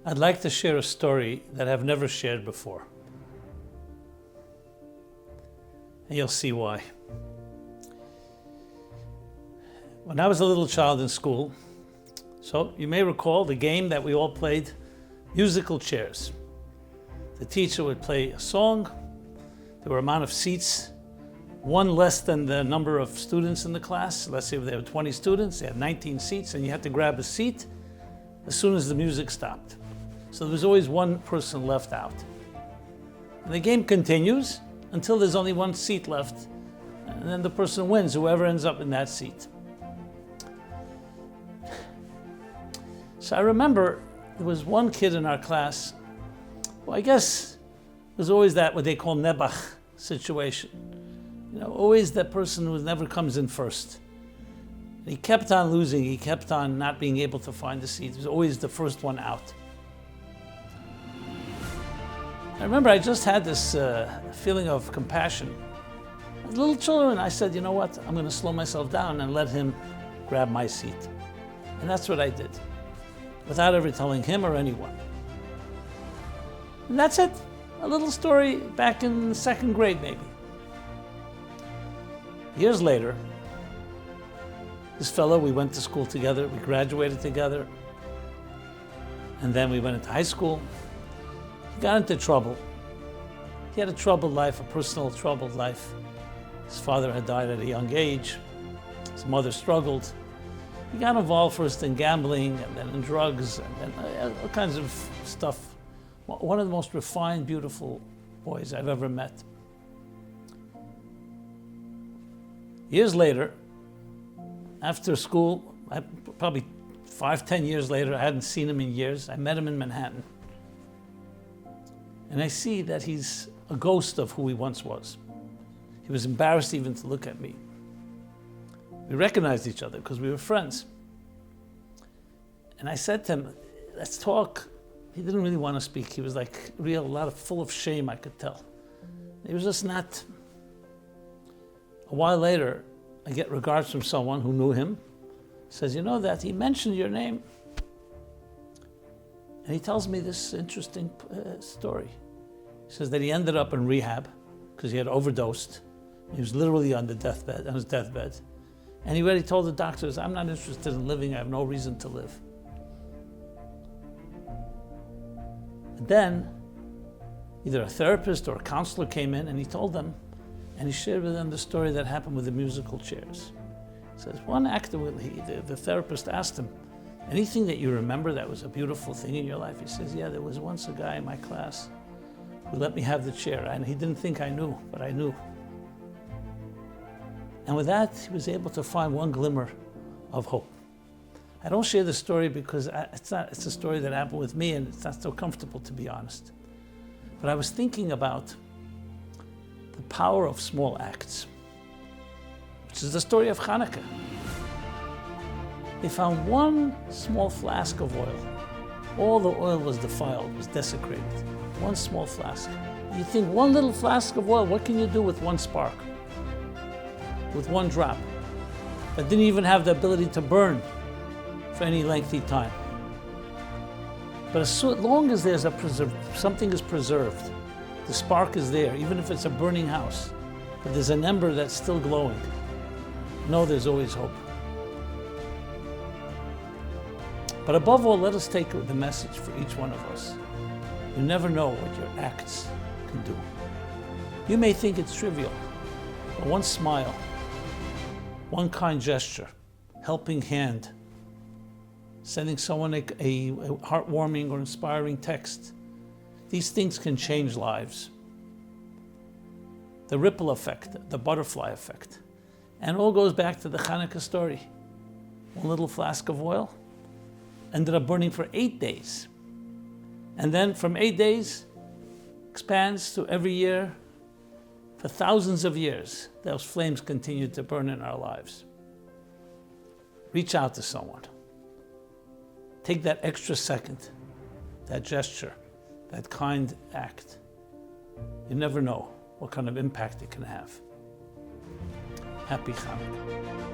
I'd like to share a story that I've never shared before. And you'll see why. When I was a little child in school, so you may recall the game that we all played, musical chairs. The teacher would play a song. There were amount of seats, one less than the number of students in the class. Let's say there were 20 students, they had 19 seats, and you had to grab a seat as soon as the music stopped. So there was always one person left out. And the game continues until there's only one seat left, and then the person wins, whoever ends up in that seat. So I remember there was one kid in our class, well, I guess it was always that what they call nebach situation. You know, always that person who never comes in first. And he kept on losing, he kept on not being able to find a seat. He was always the first one out. I remember I just had this feeling of compassion. As little children, I said, you know what, I'm going to slow myself down and let him grab my seat. And that's what I did, without ever telling him or anyone. And that's it. A little story back in the second grade, maybe. Years later, this fellow, we went to school together, we graduated together, and then we went into high school. He got into trouble. He had a troubled life, a personal troubled life. His father had died at a young age. His mother struggled. He got involved first in gambling and then in drugs and then all kinds of stuff. One of the most refined, beautiful boys I've ever met. Years later, after school, probably 5-10 years later, I hadn't seen him in years, I met him in Manhattan. And I see that he's a ghost of who he once was. He was embarrassed even to look at me. We recognized each other because we were friends. And I said to him, let's talk. He didn't really want to speak. He was like full of shame, I could tell. He was just not. A while later, I get regards from someone who knew him. Says, you know that he mentioned your name. And he tells me this interesting story. He says that he ended up in rehab because he had overdosed. He was literally on his deathbed. And he already told the doctors, I'm not interested in living, I have no reason to live. And then, either a therapist or a counselor came in and he told them, and he shared with them the story that happened with the musical chairs. He says, one actor, the therapist asked him, anything that you remember that was a beautiful thing in your life? He says, yeah, there was once a guy in my class who let me have the chair, and he didn't think I knew, but I knew. And with that, he was able to find one glimmer of hope. I don't share the story because it's a story that happened with me, and it's not so comfortable, to be honest. But I was thinking about the power of small acts, which is the story of Chanukah. They found one small flask of oil. All the oil was defiled, was desecrated. One small flask. You think one little flask of oil, what can you do with one spark? With one drop? That didn't even have the ability to burn for any lengthy time. But as long as there's something is preserved, the spark is there, even if it's a burning house, but there's an ember that's still glowing. No, there's always hope. But above all, let us take the message for each one of us. You never know what your acts can do. You may think it's trivial, but one smile, one kind gesture, helping hand, sending someone a heartwarming or inspiring text, these things can change lives. The ripple effect, the butterfly effect. And it all goes back to the Chanukah story. One little flask of oil ended up burning for 8 days. And then from 8 days, expands to every year. For thousands of years, those flames continue to burn in our lives. Reach out to someone. Take that extra second, that gesture, that kind act. You never know what kind of impact it can have. Happy Chanukah.